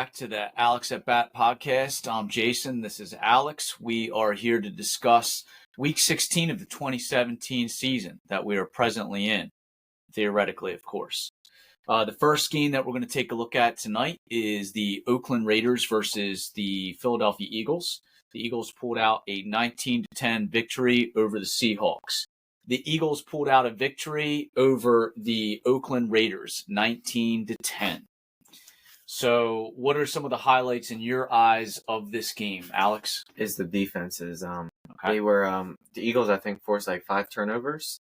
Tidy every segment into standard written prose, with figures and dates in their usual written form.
back to the Alex at Bat podcast. I'm Jason. This is Alex. We are here to discuss Week 16 of the 2017 season that we are presently in, theoretically, of course. The first game that we're going to take a look at tonight is the Oakland Raiders versus the Philadelphia Eagles. The Eagles pulled out a 19-10 victory over the Seahawks. The Eagles pulled out a victory over the Oakland Raiders, 19-10. So what are some of the highlights in your eyes of this game, Alex? Is the defenses. They were the Eagles, I think, forced like 5 turnovers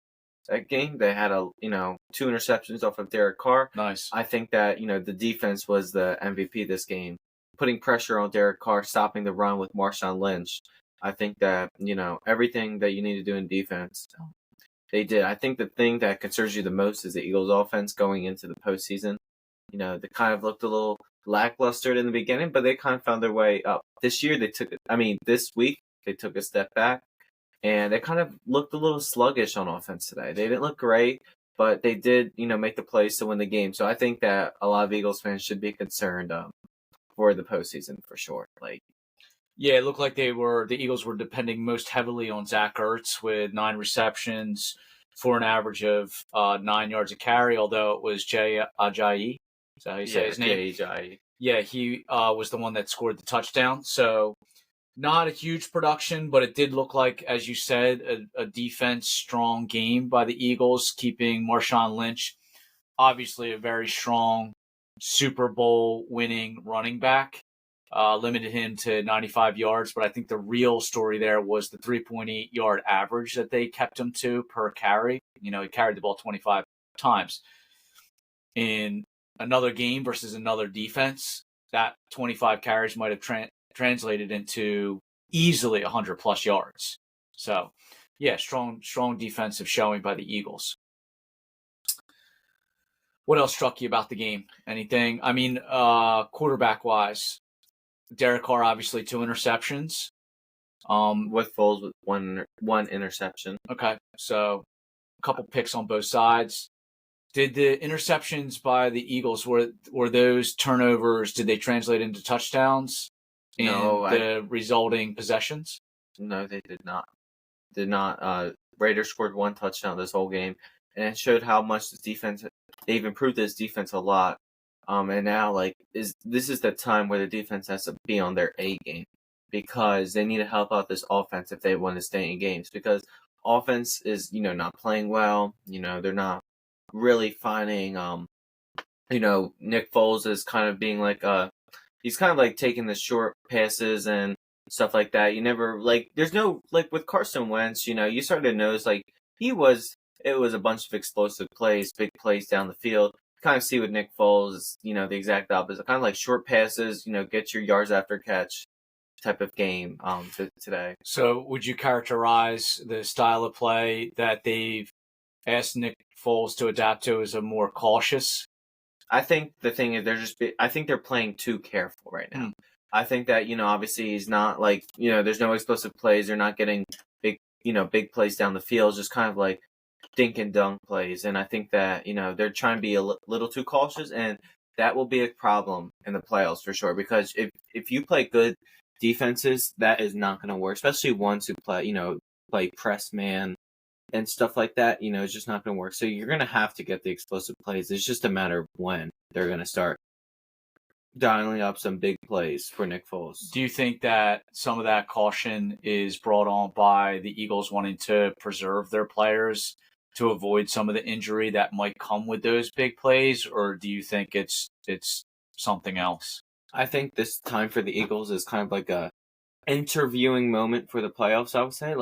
that game. They had 2 interceptions off of Derek Carr. Nice. I think that, the defense was the MVP this game. Putting pressure on Derek Carr, stopping the run with Marshawn Lynch. I think that, everything that you need to do in defense, they did. I think the thing that concerns you the most is the Eagles offense going into the postseason. They kind of looked a little lackluster in the beginning, but they kind of found their way up. This week, they took a step back, and they kind of looked a little sluggish on offense today. They didn't look great, but they did, make the plays to win the game. So I think that a lot of Eagles fans should be concerned for the postseason for sure. Yeah, it looked like the Eagles were depending most heavily on Zach Ertz with 9 receptions for an average of 9 yards a carry, although it was Jay Ajayi. Is that how you say his name? Jay Ajayi. Yeah, he was the one that scored the touchdown. So not a huge production, but it did look like, as you said, a defense-strong game by the Eagles, keeping Marshawn Lynch, obviously a very strong Super Bowl winning running back. Limited him to 95 yards, but I think the real story there was the 3.8 yard average that they kept him to per carry. He carried the ball 25 times. In another game versus another defense, that 25 carries might have translated into easily 100-plus yards. So, yeah, strong defensive showing by the Eagles. What else struck you about the game? Anything? I mean, quarterback-wise, Derek Carr, obviously 2 interceptions. With Foles with one interception. Okay, so a couple picks on both sides. Did the interceptions by the Eagles, were those turnovers, did they translate into touchdowns in the resulting possessions? No, they did not. Raiders scored 1 touchdown this whole game, and it showed how much this defense, they've improved this defense a lot. And now, this is the time where the defense has to be on their A game, because they need to help out this offense if they want to stay in games, because offense is, not playing well. They're not really finding, Nick Foles is kind of being he's kind of taking the short passes and stuff like that. You never, there's no, with Carson Wentz, you started to notice, it was a bunch of explosive plays, big plays down the field. Kind of see with Nick Foles, the exact opposite. Kind of short passes, get your yards after catch type of game today. So would you characterize the style of play that they've asked Nick Foles to adapt to as a more cautious? I think the thing is I think they're playing too careful right now. I think that, obviously he's not there's no explosive plays. They're not getting big plays down the field, just kind of dink and dunk plays. And I think that, they're trying to be a little too cautious, and that will be a problem in the playoffs for sure. Because if you play good defenses, that is not going to work, especially ones who play press man and stuff like that. It's just not going to work. So you're going to have to get the explosive plays. It's just a matter of when they're going to start dialing up some big plays for Nick Foles. Do you think that some of that caution is brought on by the Eagles wanting to preserve their players to avoid some of the injury that might come with those big plays, or do you think it's something else? I think this time for the Eagles is kind of a interviewing moment for the playoffs, I would say.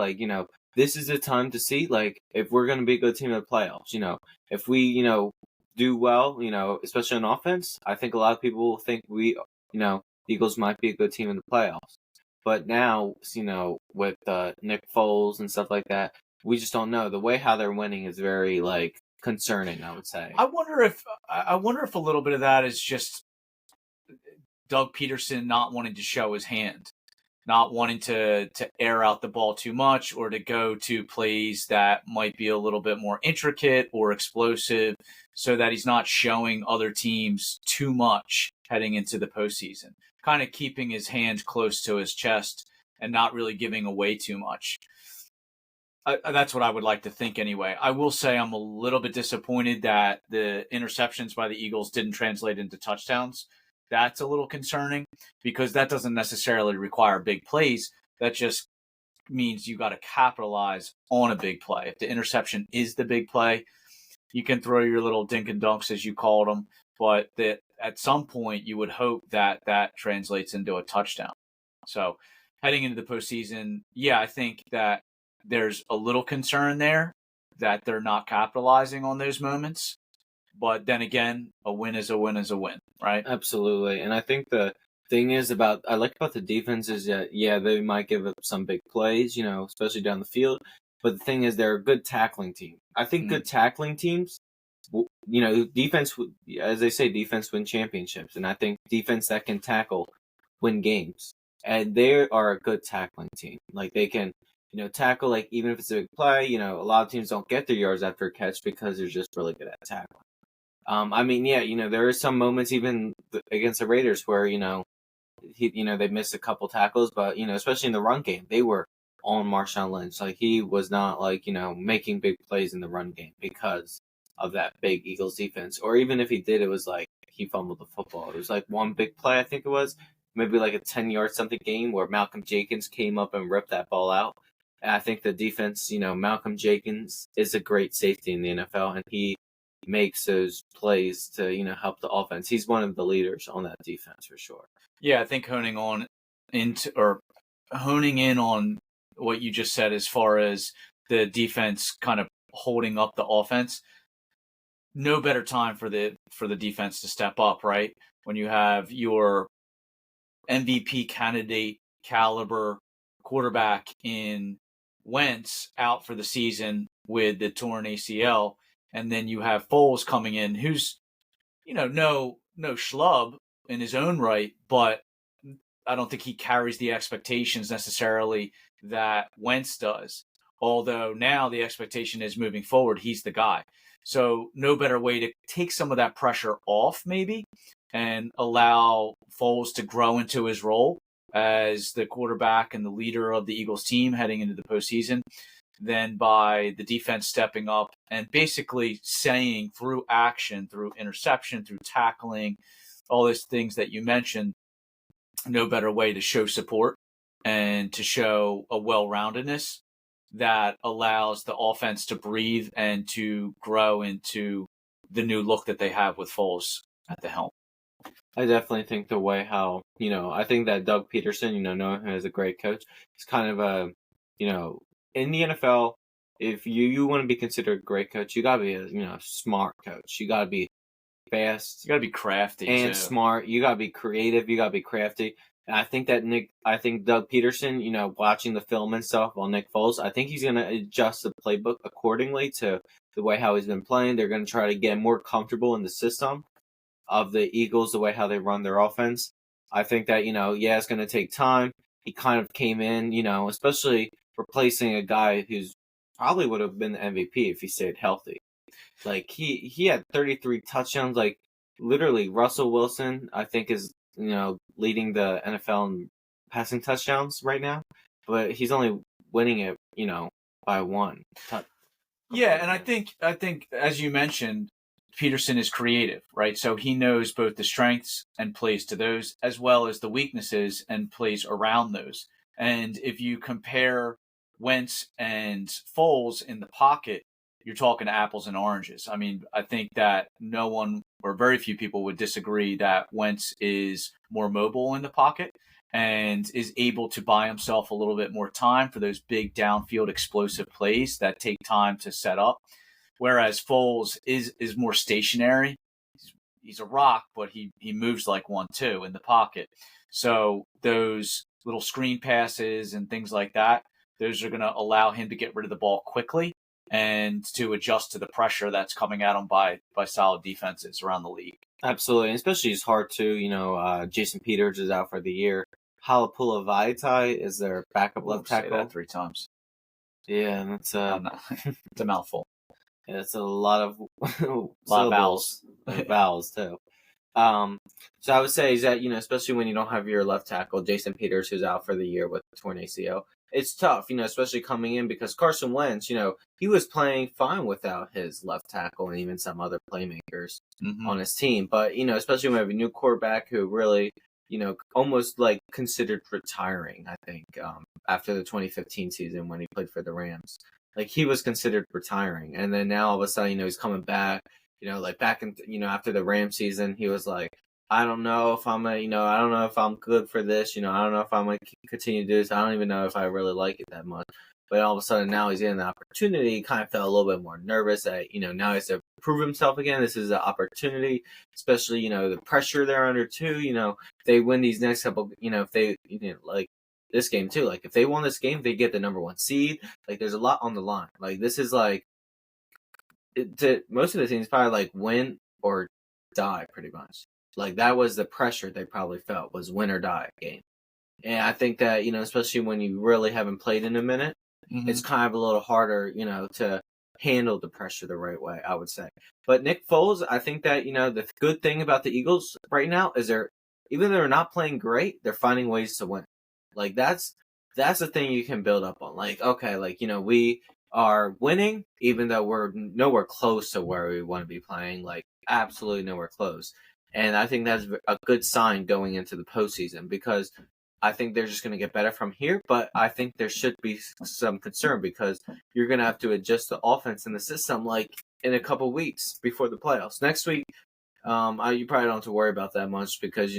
This is the time to see, if we're going to be a good team in the playoffs. If we, do well, especially on offense, I think a lot of people will think the Eagles might be a good team in the playoffs. But now, with Nick Foles and stuff like that, we just don't know. The way how they're winning is very concerning, I would say. I wonder if a little bit of that is just Doug Peterson not wanting to show his hand. not wanting to air out the ball too much or to go to plays that might be a little bit more intricate or explosive, so that he's not showing other teams too much heading into the postseason. Kind of keeping his hand close to his chest and not really giving away too much. That's what I would like to think anyway. I will say I'm a little bit disappointed that the interceptions by the Eagles didn't translate into touchdowns. That's a little concerning because that doesn't necessarily require big plays. That just means you got to capitalize on a big play. If the interception is the big play, you can throw your little dink and dunks, as you called them, but that at some point you would hope that that translates into a touchdown. So heading into the postseason, yeah, I think that there's a little concern there that they're not capitalizing on those moments. But then again, a win is a win is a win, right? Absolutely. And I think the thing is about the defense is that, yeah, they might give up some big plays, especially down the field. But the thing is, they're a good tackling team. I think good tackling teams, defense, as they say, defense win championships. And I think defense that can tackle win games. And they are a good tackling team. Like, they can, tackle, like, even if it's a big play, a lot of teams don't get their yards after a catch because they're just really good at tackling. There are some moments even against the Raiders where, they missed a couple tackles, but, especially in the run game, they were on Marshawn Lynch. Like, he was not, making big plays in the run game because of that big Eagles defense. Or even if he did, it was like he fumbled the football. It was like one big play, I think it was, maybe like a 10-yard something game where Malcolm Jenkins came up and ripped that ball out. And I think the defense, Malcolm Jenkins is a great safety in the NFL, and he makes those plays to, help the offense. He's one of the leaders on that defense for sure. Yeah, I think honing in on what you just said as far as the defense kind of holding up the offense. No better time for the defense to step up, right? When you have your MVP candidate caliber quarterback in Wentz out for the season with the torn ACL, and then you have Foles coming in, who's no schlub in his own right, but I don't think he carries the expectations necessarily that Wentz does. Although now the expectation is moving forward, he's the guy. So no better way to take some of that pressure off maybe and allow Foles to grow into his role as the quarterback and the leader of the Eagles team heading into the postseason than by the defense stepping up and basically saying through action, through interception, through tackling, all those things that you mentioned, no better way to show support and to show a well-roundedness that allows the offense to breathe and to grow into the new look that they have with Foles at the helm. I definitely think the way how, I think that Doug Peterson, knowing him as a great coach, is kind of a, in the NFL, if you want to be considered a great coach, you got to be a, smart coach. You got to be fast. You got to be crafty and too. Smart. You got to be creative. You got to be crafty. And I think Doug Peterson, watching the film and stuff on Nick Foles, I think he's going to adjust the playbook accordingly to the way how he's been playing. They're going to try to get more comfortable in the system of the Eagles, the way how they run their offense. I think that, it's going to take time. He kind of came in, especially replacing a guy who's probably would have been the MVP if he stayed healthy. Like, he had 33 touchdowns. Like, literally, Russell Wilson, I think, is, leading the NFL in passing touchdowns right now. But he's only winning it, by one. Yeah, and I think, as you mentioned, Peterson is creative, right? So he knows both the strengths and plays to those, as well as the weaknesses and plays around those. And if you compare Wentz and Foles in the pocket, you're talking apples and oranges. I mean, I think that no one or very few people would disagree that Wentz is more mobile in the pocket and is able to buy himself a little bit more time for those big downfield explosive plays that take time to set up. Whereas Foles is more stationary. He's a rock, but he moves like one too in the pocket. So those little screen passes and things like that, those are going to allow him to get rid of the ball quickly and to adjust to the pressure that's coming at him by solid defenses around the league. Absolutely, and especially it's hard to, Jason Peters is out for the year. Halapula Vaitai is their backup left Say tackle. that 3 times. Yeah, and it's it's a mouthful. It's a lot of vowels. Vowels too. So I would say is that, especially when you don't have your left tackle, Jason Peters, who's out for the year with the torn ACL, it's tough, especially coming in because Carson Wentz, he was playing fine without his left tackle and even some other playmakers on his team. But, especially when we have a new quarterback who really, almost like considered retiring, I think, after the 2015 season when he played for the Rams. Like, he was considered retiring. And then now all of a sudden, he's coming back. Like back in, after the Ram season, he was like, I don't know if I'm I don't know if I'm good for this. I don't know if I'm going to continue to do this. I don't even know if I really like it that much. But all of a sudden now he's getting the opportunity. He kind of felt a little bit more nervous that, now he has to prove himself again. This is an opportunity, especially, the pressure they're under too. If they win these next couple, if they, like this game too, like if they won this game, they get the number 1 seed. Like there's a lot on the line. Like this is like, most of the teams probably like win or die pretty much. Like that was the pressure they probably felt was win or die game. And I think that, especially when you really haven't played in a minute, it's kind of a little harder, to handle the pressure the right way, I would say. But Nick Foles, I think that, the good thing about the Eagles right now is even though they're not playing great, they're finding ways to win. Like that's the thing you can build up on. Like, okay, like, we are winning, even though we're nowhere close to where we want to be playing, like absolutely nowhere close. And I think that's a good sign going into the postseason because I think they're just going to get better from here. But I think there should be some concern because you're going to have to adjust the offense and the system like in a couple weeks before the playoffs. Next week, you probably don't have to worry about that much because,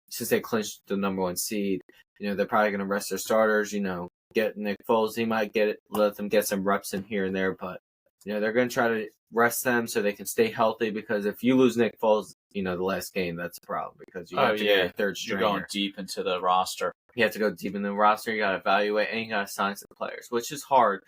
since they clinched the number 1 seed, they're probably going to rest their starters, get Nick Foles. He might let them get some reps in here and there, but they're going to try to rest them so they can stay healthy because if you lose Nick Foles, the last game, that's a problem because you have to get your third stringer. You're going deep into the roster. You have to go deep in the roster. You got to evaluate and you got to sign some players, which is hard